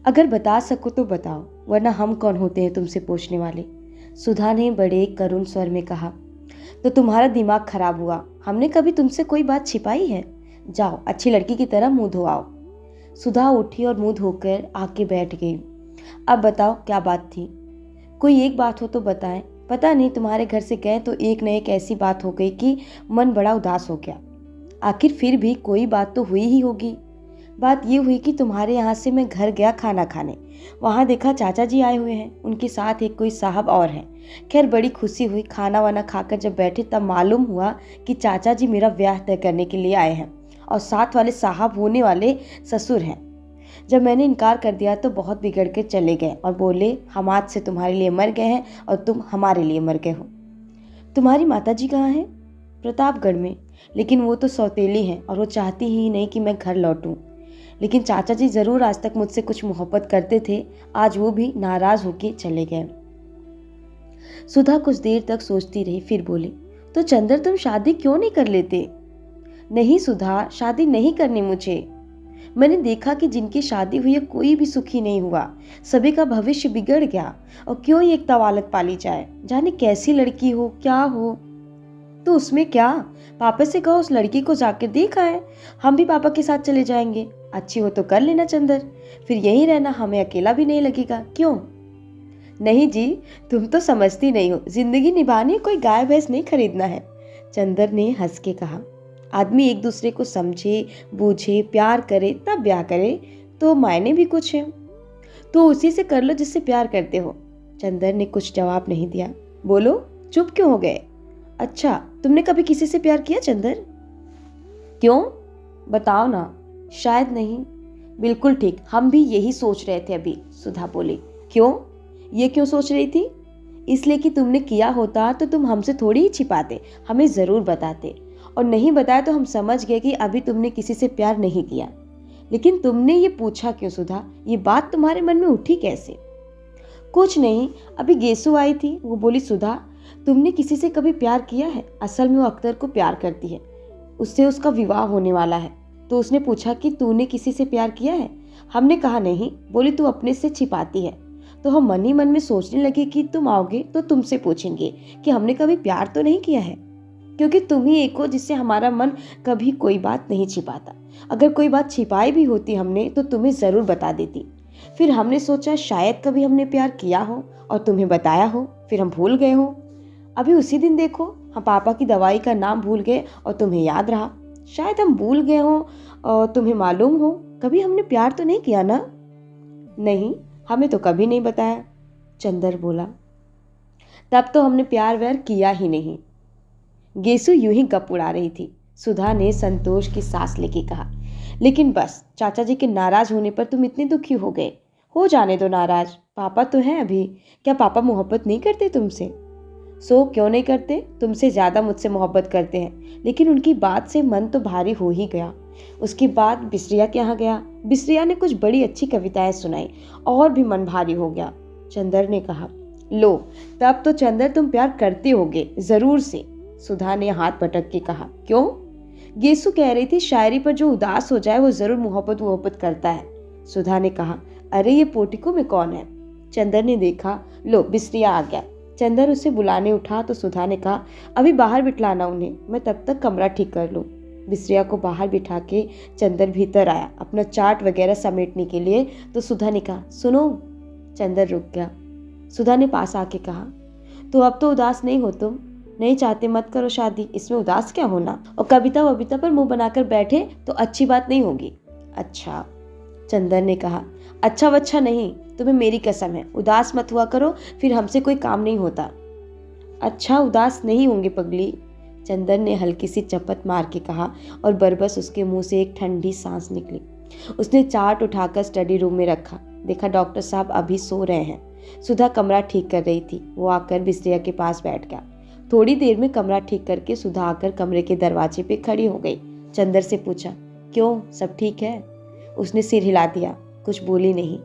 अगर बता सको तो बताओ, वरना हम कौन होते हैं तुमसे पूछने वाले। सुधा ने बड़े करुण स्वर में कहा। तो तुम्हारा दिमाग खराब हुआ, हमने कभी तुमसे कोई बात छिपाई है? जाओ अच्छी लड़की की तरह मुंह धो आओ। सुधा उठी और मुंह धोकर आके बैठ गई। अब बताओ क्या बात थी? कोई एक बात हो तो बताएं। पता नहीं तुम्हारे घर से गए तो एक न एक ऐसी बात हो गई कि मन बड़ा उदास हो गया। आखिर फिर भी कोई बात तो हुई ही होगी। बात ये हुई कि तुम्हारे यहाँ से मैं घर गया खाना खाने, वहाँ देखा चाचा जी आए हुए हैं, उनके साथ एक कोई साहब और हैं। खैर बड़ी खुशी हुई। खाना वाना खाकर जब बैठे तब मालूम हुआ कि चाचा जी मेरा ब्याह तय करने के लिए आए हैं और साथ वाले साहब होने वाले ससुर हैं। जब मैंने इनकार कर दिया तो बहुत बिगड़ के चले गए और बोले हम आज से तुम्हारे लिए मर गए हैं और तुम हमारे लिए मर गए हो। तुम्हारी माता जी कहाँ हैं? प्रतापगढ़ में, लेकिन वो तो सौतेली हैं और वो चाहती ही नहीं कि मैं घर लौटूं। लेकिन चाचा जी जरूर आज तक मुझसे कुछ मोहब्बत करते थे, आज वो भी नाराज होके चले गए। सुधा कुछ देर तक सोचती रही, फिर बोली तो चंदर तुम शादी क्यों नहीं कर लेते? नहीं सुधा, शादी नहीं करनी मुझे। मैंने देखा कि जिनकी शादी हुई है कोई भी सुखी नहीं हुआ, सभी का भविष्य बिगड़ गया। और क्यों ही एक तवालत पाली जाए, जाने कैसी लड़की हो क्या हो। तो उसमें क्या, पापा से कहो उस लड़की को जाकर देखा है, हम भी पापा के साथ चले जाएंगे। अच्छी हो तो कर लेना चंदर, फिर यहीं रहना, हमें अकेला भी नहीं लगेगा। क्यों? नहीं जी, तुम तो समझती नहीं हो, जिंदगी निभानी कोई गाय भैंस नहीं खरीदना है। चंदर ने हंस के कहा। आदमी एक दूसरे को समझे बूझे प्यार करे तब ब्याह करे तो मायने भी कुछ है। तो उसी से कर लो जिससे प्यार करते हो। चंदर ने कुछ जवाब नहीं दिया। बोलो चुप क्यों हो गए? अच्छा, तुमने कभी किसी से प्यार किया चंदर? क्यों, बताओ ना। शायद नहीं। बिल्कुल ठीक, हम भी यही सोच रहे थे अभी। सुधा बोली। क्यों? ये क्यों सोच रही थी? इसलिए कि तुमने किया होता तो तुम हमसे थोड़ी ही छिपाते, हमें जरूर बताते। और नहीं बताया तो हम समझ गए कि अभी तुमने किसी से प्यार नहीं किया। लेकिन तुमने ये पूछा क्यों सुधा? ये बात तुम्हारे मन में उठी कैसे? कुछ नहीं, अभी गेसु आई थी, वो बोली सुधा तुमने किसी से कभी प्यार किया है? असल में वो अख्तर को प्यार करती है, उससे उसका विवाह होने वाला है। तो उसने पूछा कि तूने किसी से प्यार किया है? हमने कहा नहीं। बोली तू अपने से छिपाती है। तो हम मन ही मन में सोचने लगे कि तुम आओगे तो तुमसे पूछेंगे कि हमने कभी प्यार तो नहीं किया है, क्योंकि तुम ही एक हो जिससे हमारा मन कभी कोई बात नहीं छिपाता। अगर कोई बात छिपाई भी होती हमने तो तुम्हें जरूर बता देती। फिर हमने सोचा शायद कभी हमने प्यार किया हो और तुम्हें बताया हो, फिर हम भूल गए हो। अभी उसी दिन देखो, हम पापा की दवाई का नाम भूल गए और तुम्हें याद रहा। शायद हम भूल गए हो और तुम्हें मालूम हो, कभी हमने प्यार तो नहीं किया ना? नहीं, हमें तो कभी नहीं बताया। चंदर बोला। तब तो हमने प्यार व्यार किया ही नहीं। गेसु यूं ही गप उड़ा रही थी। सुधा ने संतोष की सांस लेके कहा। लेकिन बस, चाचा जी के नाराज होने पर तुम इतने दुखी हो गए। हो जाने दो नाराज, पापा तो हैं अभी। क्या पापा मोहब्बत नहीं करते तुमसे? सो क्यों नहीं करते, तुमसे ज्यादा मुझसे मोहब्बत करते हैं। लेकिन उनकी बात से मन तो भारी हो ही गया। उसके बाद बिस्रिया के यहाँ गया, बिस्रिया ने कुछ बड़ी अच्छी कविताएं सुनाई और भी मन भारी हो गया। चंदर ने कहा। लो, तब तो चंदर तुम प्यार करते होगे जरूर से। सुधा ने हाथ पटक के कहा। क्यों? गेसु कह रही थी शायरी पर जो उदास हो जाए वो जरूर मोहब्बत करता है। सुधा ने कहा। अरे ये पोटिको में कौन है? चंदर ने देखा, लो बिस्रिया आ गया। चंदर उसे बुलाने उठा तो सुधा ने कहा अभी बाहर बिठलाना उन्हें, मैं तब तक कमरा ठीक कर लूँ। बिस्रिया को बाहर बिठा के चंदर भीतर आया अपना चाट वगैरह समेटने के लिए। तो सुधा ने कहा सुनो। चंदर रुक गया। सुधा ने पास आके कहा तो अब तो उदास नहीं हो तुम? नहीं चाहते मत करो शादी, इसमें उदास क्या होना। और कविता वविता पर मुंह बनाकर बैठे तो अच्छी बात नहीं होगी। अच्छा, चंदर ने कहा। अच्छा वच्छा नहीं, तुम्हें मेरी कसम है, उदास मत हुआ करो, फिर हमसे कोई काम नहीं होता। अच्छा, उदास नहीं होंगे पगली। चंदर ने हल्की सी चपत मार के कहा और बरबस उसके मुंह से एक ठंडी सांस निकली। उसने चाट उठाकर स्टडी रूम में रखा। देखा डॉक्टर साहब अभी सो रहे हैं। सुधा कमरा ठीक कर रही थी। वो आकर बिस्रिया के पास बैठ गया। थोड़ी देर में कमरा ठीक करके सुधा आकर कमरे के दरवाजे पे खड़ी हो गई। चंदर से पूछा क्यों, सब ठीक है? उसने सिर हिला दिया, कुछ बोली नहीं।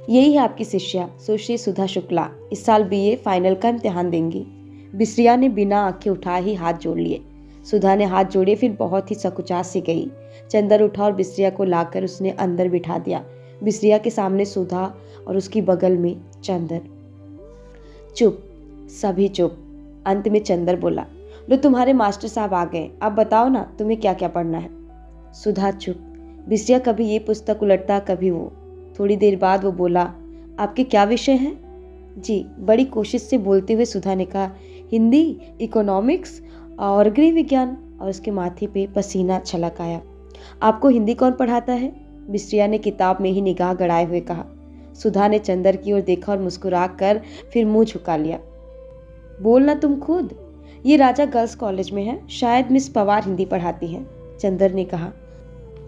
यही है आपकी शिष्या सुश्री सुधा शुक्ला, इस साल बीए फाइनल का इम्तिहान देंगी। बिस्रिया ने बिना आंखें उठा ही हाथ जोड़ लिए। सुधा ने हाथ जोड़े, फिर बहुत ही सकुचास सी गई। चंदर उठा और बिस्रिया को लाकर उसने अंदर बिठा दिया। बिस्रिया के सामने सुधा और उसकी बगल में चंदर। चुप, सभी चुप। अंत में चंदर बोला, लो तुम्हारे मास्टर साहब आ गए, अब बताओ ना तुम्हें क्या क्या पढ़ना है। सुधा चुप। बिस्रिया कभी ये पुस्तक उलटता कभी वो। थोड़ी देर बाद वो बोला, आपके क्या विषय हैं? जी, बड़ी कोशिश से बोलते हुए सुधा ने कहा, हिंदी, इकोनॉमिक्स और गृह विज्ञान। और उसके माथे पे पसीना छलक आया। आपको हिंदी कौन पढ़ाता है? बिस्रिया ने किताब में ही निगाह गड़ाए हुए कहा। सुधा ने चंदर की ओर देखा और मुस्कुरा कर फिर मुंह झुका लिया। बोलना तुम खुद। ये राजा गर्ल्स कॉलेज में है, शायद मिस पवार हिंदी पढ़ाती हैं। चंदर ने कहा।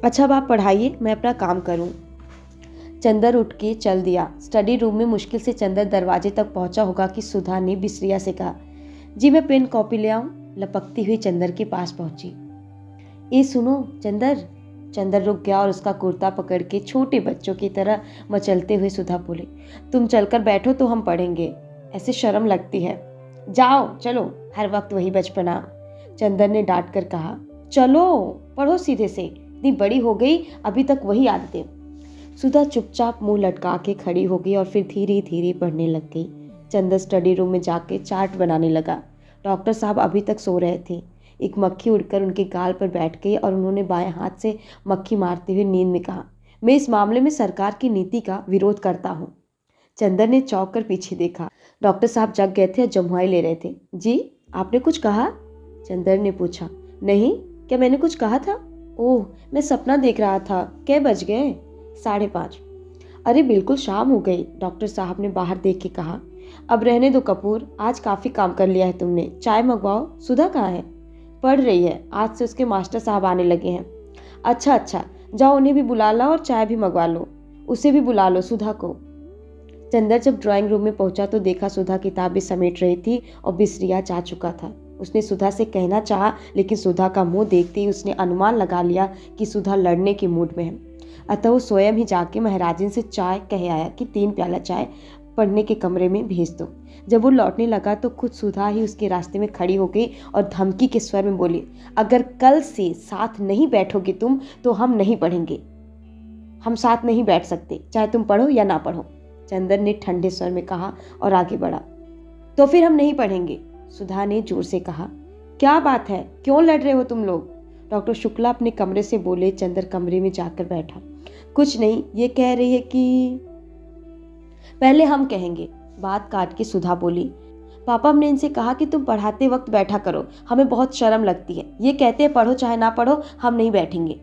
अच्छा, अब आप पढ़ाइए, मैं अपना काम करूं। चंदर उठ के चल दिया। स्टडी रूम में मुश्किल से चंदर दरवाजे तक पहुंचा होगा कि सुधा ने बिस्रिया से कहा, जी मैं पेन कॉपी ले आऊं? लपकती हुई चंदर के पास पहुंची। ए सुनो चंदर। चंदर रुक गया और उसका कुर्ता पकड़ के छोटे बच्चों की तरह मचलते हुए सुधा बोले, तुम चलकर बैठो तो हम पढ़ेंगे, ऐसे शर्म लगती है। जाओ चलो, हर वक्त वही बचपना। चंदर ने डांट कर कहा, चलो पढ़ो सीधे से, इतनी बड़ी हो गई अभी तक वही आदतें। सुधा चुपचाप मुंह लटका के खड़ी हो गई और फिर धीरे धीरे पढ़ने लग गई। चंदर स्टडी रूम में जाके चार्ट बनाने लगा। डॉक्टर साहब अभी तक सो रहे थे। एक मक्खी उड़कर उनके गाल पर बैठ गई और उन्होंने बाएं हाथ से मक्खी मारते हुए नींद में कहा, मैं इस मामले में सरकार की नीति का विरोध करता हूँ। चंदर ने चौंक कर पीछे देखा। डॉक्टर साहब जग गए थे और जमुआई ले रहे थे। जी, आपने कुछ कहा? चंदर ने पूछा। नहीं, क्या मैंने कुछ कहा था? ओह, मैं सपना देख रहा था। कै बज गए? 5:30। अरे बिल्कुल शाम हो गई, डॉक्टर साहब ने बाहर देख के कहा। अब रहने दो कपूर, आज काफ़ी काम कर लिया है तुमने, चाय मंगवाओ। सुधा कहाँ है? पढ़ रही है, आज से उसके मास्टर साहब आने लगे हैं। अच्छा अच्छा, जाओ उन्हें भी बुला लो और चाय भी मंगवा लो। उसे भी बुला लो, सुधा को। चंदर जब ड्राइंग रूम में पहुंचा तो देखा सुधा किताबें समेट रही थी और बिस्रिया जा चुका था। उसने सुधा से कहना चाहा, लेकिन सुधा का मुंह देखते ही उसने अनुमान लगा लिया कि सुधा लड़ने के मूड में है। अतः वो स्वयं ही जाके महाराजिन से चाय कह आया कि 3 प्याला चाय पढ़ने के कमरे में भेज दो। जब वो लौटने लगा तो खुद सुधा ही उसके रास्ते में खड़ी हो गई और धमकी के स्वर में बोली, अगर कल से साथ नहीं बैठोगे तुम तो हम नहीं पढ़ेंगे। हम साथ नहीं बैठ सकते, चाहे तुम पढ़ो या ना पढ़ो। चंदर ने ठंडे स्वर में कहा और आगे बढ़ा। तो फिर हम नहीं पढ़ेंगे, सुधा ने जोर से कहा। क्या बात है, क्यों लड़ रहे हो तुम लोग? डॉक्टर शुक्ला अपने कमरे से बोले। चंदर कमरे में जाकर बैठा। कुछ नहीं, ये कह रही है कि पहले हम कहेंगे, बात काट के सुधा बोली। पापा, हमने इनसे कहा कि तुम पढ़ाते वक्त बैठा करो, हमें बहुत शर्म लगती है। ये कहते हैं पढ़ो चाहे ना पढ़ो, हम नहीं बैठेंगे।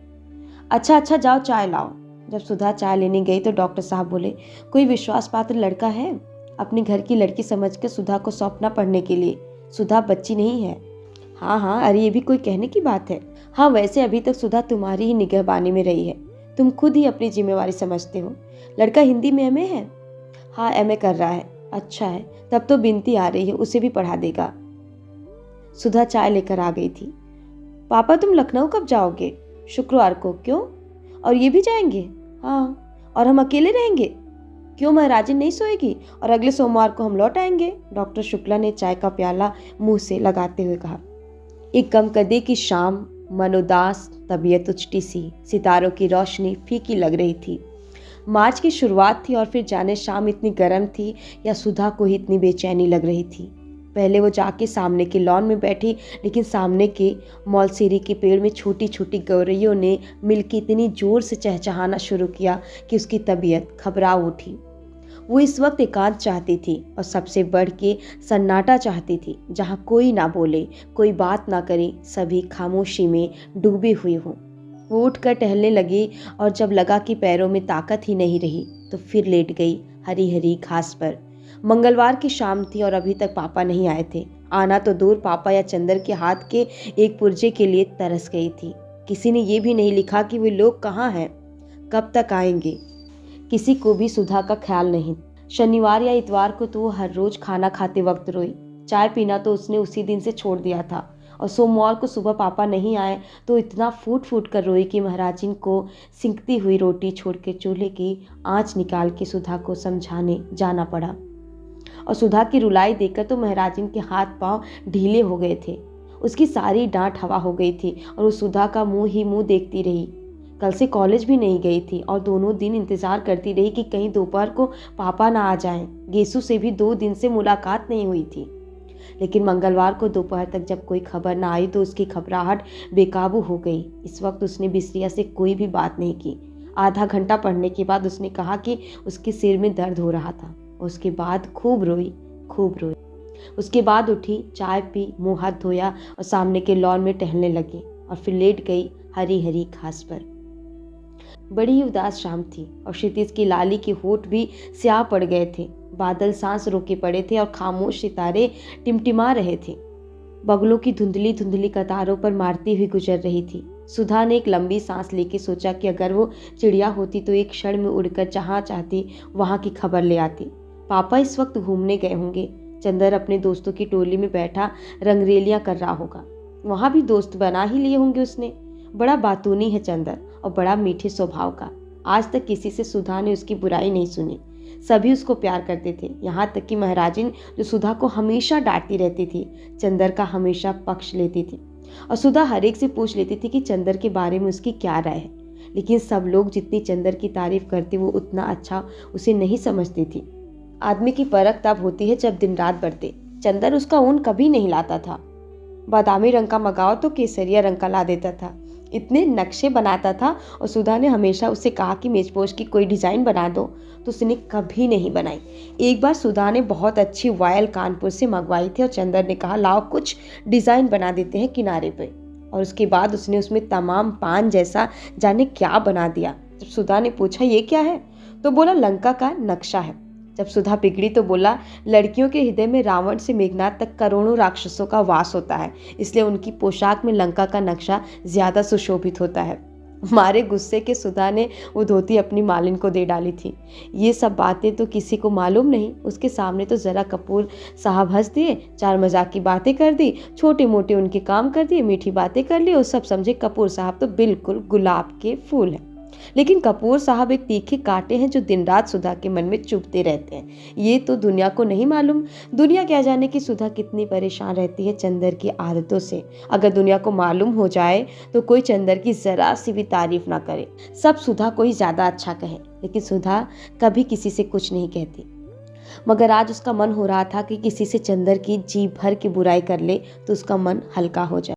अच्छा अच्छा, जाओ चाय लाओ। जब सुधा चाय लेने गई तो डॉक्टर साहब बोले, कोई विश्वास पात्र लड़का है? अपने घर की लड़की समझकर सुधा को सौंपना पढ़ने के लिए। सुधा बच्ची नहीं है। हाँ हाँ, अरे ये भी कोई कहने की बात है। हाँ, वैसे अभी तक सुधा तुम्हारी ही निगहबानी में रही है, तुम खुद ही अपनी जिम्मेवारी समझते हो। लड़का हिंदी में एमए है? हाँ, एमए कर रहा है। अच्छा है, तब तो बिनती आ रही है, उसे भी पढ़ा देगा। सुधा चाय लेकर आ गई थी। पापा, तुम लखनऊ कब जाओगे? शुक्रवार को। क्यों? और ये भी जाएंगे? हाँ। और हम अकेले रहेंगे? क्यों, महाराजी नहीं सोएगी और अगले सोमवार को हम लौट आएंगे। डॉक्टर शुक्ला ने चाय का प्याला मुंह से लगाते हुए कहा। एक गमकदे की शाम, मनोदास, तबीयत उचटी सी, सितारों की रोशनी फीकी लग रही थी। मार्च की शुरुआत थी और फिर जाने शाम इतनी गर्म थी या सुधा को ही इतनी बेचैनी लग रही थी। पहले वो जाके सामने के लॉन में बैठी, लेकिन सामने के मौलसीरी के पेड़ में छोटी छोटी गौरैयों ने मिलकर इतनी जोर से चहचहाना शुरू किया कि उसकी तबीयत घबरा उठी। वो इस वक्त एकांत चाहती थी और सबसे बढ़ के सन्नाटा चाहती थी, जहाँ कोई ना बोले, कोई बात ना करे, सभी खामोशी में डूबे हुए हों। वो उठकर टहलने लगी और जब लगा कि पैरों में ताकत ही नहीं रही तो फिर लेट गई हरी हरी घास पर। मंगलवार की शाम थी और अभी तक पापा नहीं आए थे। आना तो दूर, पापा या चंदर के हाथ के एक पुर्जे के लिए तरस गई थी। किसी ने ये भी नहीं लिखा कि वे लोग कहाँ हैं, कब तक आएंगे। किसी को भी सुधा का ख्याल नहीं। शनिवार या इतवार को तो वो हर रोज खाना खाते वक्त रोई। चाय पीना तो उसने उसी दिन से छोड़ दिया था और सोमवार को सुबह पापा नहीं आए तो इतना फूट फूट कर रोई कि महाराजिन को सिंकती हुई रोटी छोड़ के चूल्हे की आंच निकाल के सुधा को समझाने जाना पड़ा। और सुधा की रुलाई देखकर तो महाराजिन के हाथ पांव ढीले हो गए थे। उसकी सारी डांट हवा हो गई थी और वो सुधा का मुंह ही मुंह देखती रही। कल से कॉलेज भी नहीं गई थी और दोनों दिन इंतज़ार करती रही कि कहीं दोपहर को पापा ना आ जाएं। गेसु से भी 2 दिन से मुलाकात नहीं हुई थी। लेकिन मंगलवार को दोपहर तक जब कोई खबर ना आई तो उसकी घबराहट बेकाबू हो गई। इस वक्त उसने बिस्रिया से कोई भी बात नहीं की। आधा घंटा पढ़ने के बाद उसने कहा कि उसके सिर में दर्द हो रहा था। उसके बाद खूब रोई। उसके बाद उठी, चाय पी, मुंह हाथ धोया और सामने के लॉन में टहलने लगी और फिर लेट गई हरी हरी घास पर। बड़ी ही उदास शाम थी और क्षितिज की लाली के होठ भी स्याह पड़ गए थे। बादल सांस रोके पड़े थे और खामोश सितारे टिमटिमा रहे थे। बगलों की धुंधली धुंधली कतारों पर मारती हुई गुजर रही थी। सुधा ने एक लंबी सांस लेके सोचा कि अगर वो चिड़िया होती तो एक क्षण में उड़कर जहाँ चाहती वहाँ की खबर ले आती। पापा इस वक्त घूमने गए होंगे। चंदर अपने दोस्तों की टोली में बैठा रंगरेलियां कर रहा होगा। वहाँ भी दोस्त बना ही लिए होंगे उसने। बड़ा बातूनी है चंदर और बड़ा मीठे स्वभाव का। आज तक किसी से सुधा ने उसकी बुराई नहीं सुनी। सभी उसको प्यार करते थे, यहाँ तक कि महाराजिन जो सुधा को हमेशा डांटती रहती थी, चंदर का हमेशा पक्ष लेती थी और सुधा हर एक से पूछ लेती थी कि चंदर के बारे में उसकी क्या राय है। लेकिन सब लोग जितनी चंदर की तारीफ करते वो उतना अच्छा उसे नहीं समझती थी। आदमी की परख तब होती है जब दिन रात बढ़ते। चंदर उसका ऊन कभी नहीं लाता था। बादामी रंग का मंगाओ तो केसरिया रंग का ला देता था। इतने नक्शे बनाता था और सुधा ने हमेशा उससे कहा कि मेजपोश की कोई डिज़ाइन बना दो तो उसने कभी नहीं बनाई। एक बार सुधा ने बहुत अच्छी वायल कानपुर से मंगवाई थी और चंदर ने कहा लाओ कुछ डिज़ाइन बना देते हैं किनारे पे। और उसके बाद उसने उसमें तमाम पान जैसा जाने क्या बना दिया। जब सुधा ने पूछा ये क्या है तो बोला लंका का नक्शा है। जब सुधा बिगड़ी तो बोला लड़कियों के हृदय में रावण से मेघनाथ तक करोड़ों राक्षसों का वास होता है, इसलिए उनकी पोशाक में लंका का नक्शा ज्यादा सुशोभित होता है। मारे गुस्से के सुधा ने वो धोती अपनी मालिन को दे डाली थी। ये सब बातें तो किसी को मालूम नहीं। उसके सामने तो जरा कपूर साहब हंस दिए, 4 मजाक की बातें कर दी, छोटे मोटे उनके काम कर दिए, मीठी बातें कर ली और सब समझे कपूर साहब तो बिल्कुल गुलाब के फूल हैं। लेकिन कपूर साहब एक तीखे कांटे हैं जो दिन रात सुधा के मन में चुभते रहते हैं। ये तो दुनिया को नहीं मालूम। दुनिया क्या जाने कि सुधा कितनी परेशान रहती है चंदर की आदतों से। अगर दुनिया को मालूम हो जाए तो कोई चंदर की जरा सी भी तारीफ ना करे, सब सुधा को ही ज्यादा अच्छा कहे। लेकिन सुधा कभी किसी से कुछ नहीं कहती। मगर आज उसका मन हो रहा था कि किसी से चंदर की जी भर की बुराई कर ले तो उसका मन हल्का हो जाए।